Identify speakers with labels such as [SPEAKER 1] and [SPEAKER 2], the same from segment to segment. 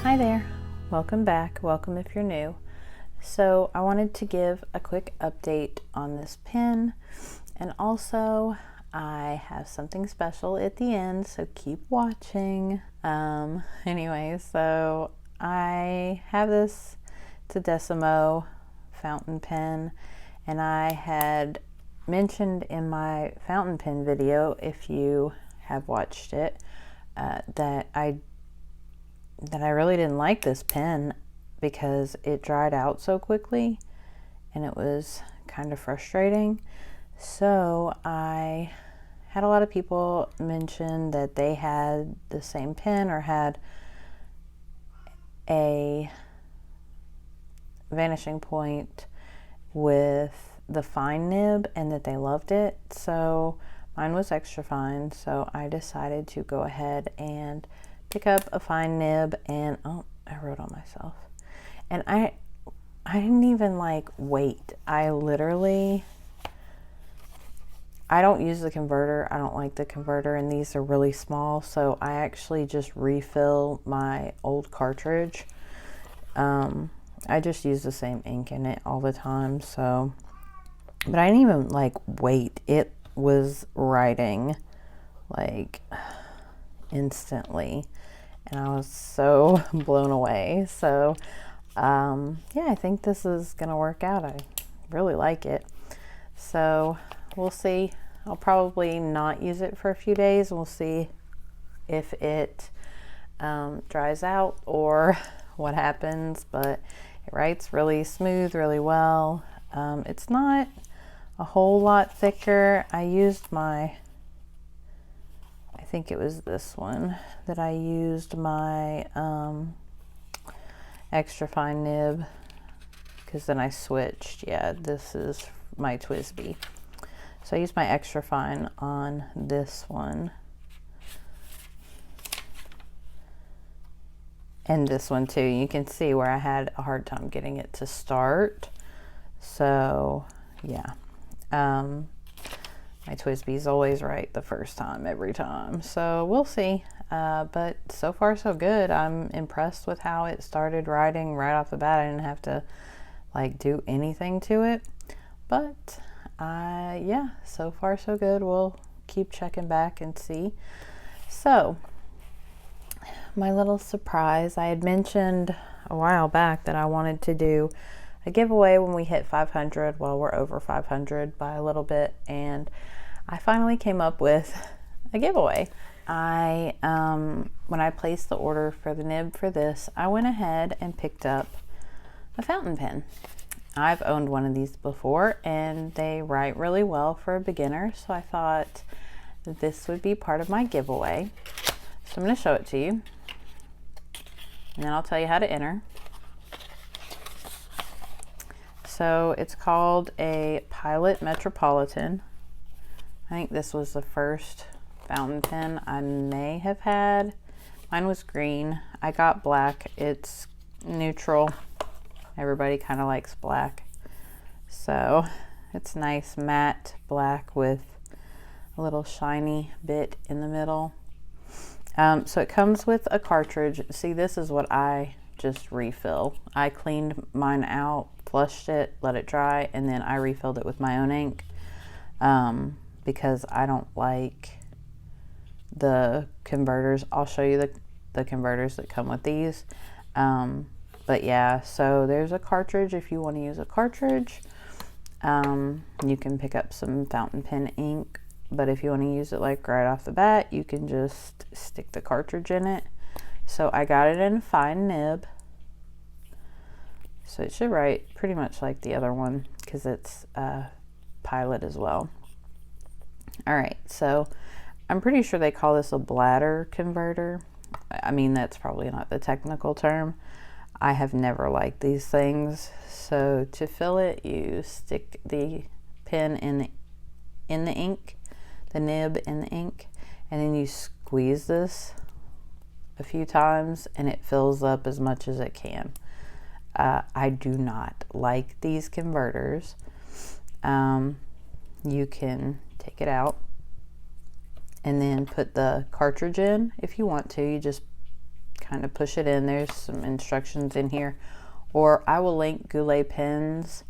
[SPEAKER 1] Hi there, welcome back, welcome if you're new. So I wanted to give a quick update on this pen, and also I have something special at the end, so keep watching. Anyway, so I have this, it's a Decimo fountain pen, and I had mentioned in my fountain pen video, if you have watched it, that I really didn't like this pen because it dried out so quickly and it was kind of frustrating. So I had a lot of people mention that they had the same pen or had a vanishing point with the fine nib and that they loved it. So mine was extra fine, so I decided to go ahead and pick up a fine nib, and oh, I wrote on myself. And I didn't even wait. I don't use the converter. I don't like the converter, and these are really small, so I actually just refill my old cartridge. I just use the same ink in it all the time, so, but I didn't even wait. It was writing instantly, and I was so blown away. So yeah, I think this is gonna work out. I really like it, so we'll see. I'll probably not use it for a few days. We'll see if it dries out or what happens, but it writes really smooth, really well. It's not a whole lot thicker. I used my, I think it was this one that I used my extra fine nib, because then I switched. Yeah, this is my TWSBI. So I used my extra fine on this one. And this one too. You can see where I had a hard time getting it to start. So yeah. My TWSBI is always right the first time, every time. So we'll see. But so far so good. I'm impressed with how it started writing right off the bat. I didn't have to do anything to it. But yeah, so far so good. We'll keep checking back and see. So my little surprise, I had mentioned a while back that I wanted to do a giveaway when we hit 500. Well, we're over 500 by a little bit, and I finally came up with a giveaway. When I placed the order for the nib for this, I went ahead and picked up a fountain pen. I've owned one of these before, and they write really well for a beginner, so I thought that this would be part of my giveaway. So I'm going to show it to you, and then I'll tell you how to enter. So it's called a Pilot Metropolitan. I think this was the first fountain pen I may have had. Mine was green. I got black. It's neutral. Everybody kind of likes black. So it's nice matte black with a little shiny bit in the middle. So it comes with a cartridge. See, this is what I just refill. I cleaned mine out, flushed it, let it dry, and then I refilled it with my own ink, because I don't like the converters. I'll show you the converters that come with these. But yeah, so there's a cartridge if you want to use a cartridge. You can pick up some fountain pen ink, but if you want to use it right off the bat, you can just stick the cartridge in it. So I got it in a fine nib, so it should write pretty much like the other one because it's Pilot as well. All right, so I'm pretty sure they call this a bladder converter. I mean, that's probably not the technical term. I have never liked these things. So to fill it, you stick the pen in the ink, the nib in the ink, and then you squeeze this a few times and it fills up as much as it can. I do not like these converters. You can take it out and then put the cartridge in if you want to. You just kind of push it in. There's some instructions in here, or I will link Goulet pens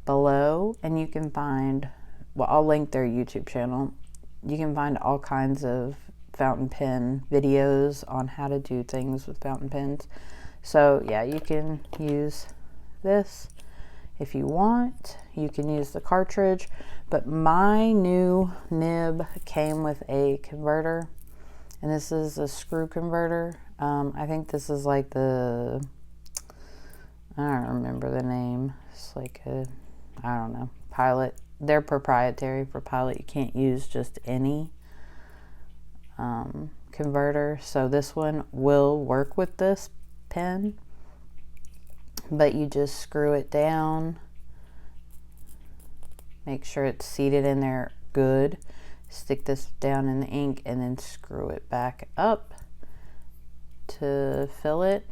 [SPEAKER 1] below, and you can find, well, I'll link their YouTube channel. You can find all kinds of fountain pen videos on how to do things with fountain pens. So yeah, you can use this if you want. You can use the cartridge, but my new nib came with a converter, and this is a screw converter. I think this is like the, I don't remember the name. It's like a, I don't know, Pilot. They're proprietary for Pilot. You can't use just any converter. So this one will work with this pen, but you just screw it down, make sure it's seated in there good, stick this down in the ink, and then screw it back up to fill it.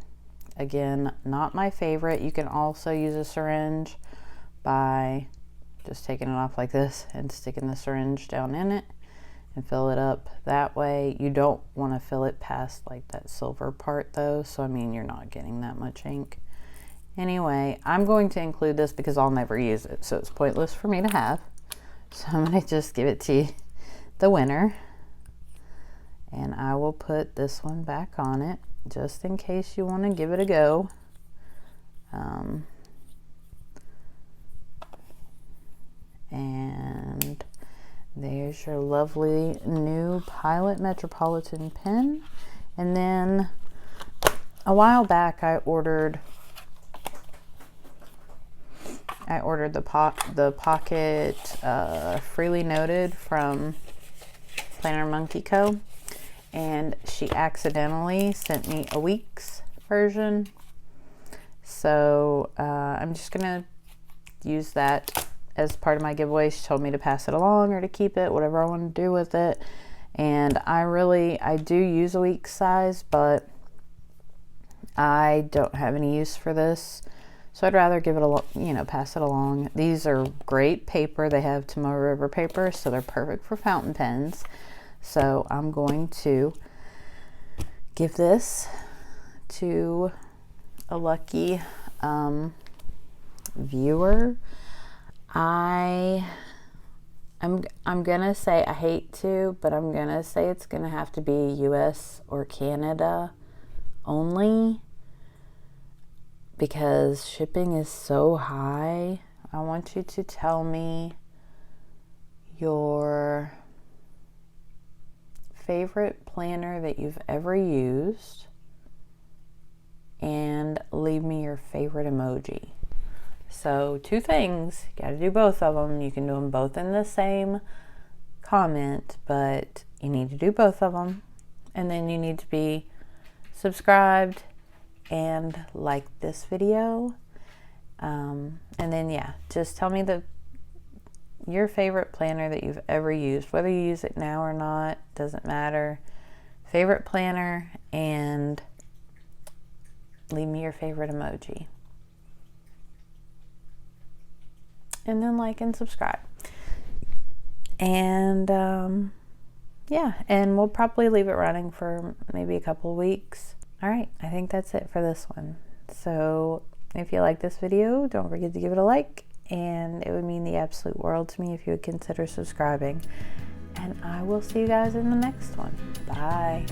[SPEAKER 1] Again, not my favorite. You can also use a syringe by just taking it off like this and sticking the syringe down in it and fill it up that way. You don't want to fill it past like that silver part though, so I mean, you're not getting that much ink. Anyway, I'm going to include this because I'll never use it, so it's pointless for me to have. So I'm going to just give it to the winner, and I will put this one back on it just in case you want to give it a go. And there's your lovely new Pilot Metropolitan pen. And then a while back I ordered the Pocket Freely Noted from Planner Monkey Co. And she accidentally sent me a week's version. So I'm just gonna use that as part of my giveaway. She told me to pass it along or to keep it, whatever I want to do with it. And I do use a week's size, but I don't have any use for this. So I'd rather give it a, pass it along. These are great paper. They have Tomoe River paper, so they're perfect for fountain pens. So I'm going to give this to a lucky viewer. I'm gonna say, I hate to, but I'm gonna say it's gonna have to be US or Canada only, because shipping is so high. I want you to tell me your favorite planner that you've ever used and leave me your favorite emoji. So 2 things, you gotta do both of them. You can do them both in the same comment, but you need to do both of them. And then you need to be subscribed and like this video. And then yeah, just tell me your favorite planner that you've ever used, whether you use it now or not, doesn't matter. Favorite planner, and leave me your favorite emoji. And then like and subscribe. And yeah, and we'll probably leave it running for maybe a couple weeks. All right, I think that's it for this one. So if you like this video, don't forget to give it a like, and it would mean the absolute world to me if you would consider subscribing. And I will see you guys in the next one. Bye.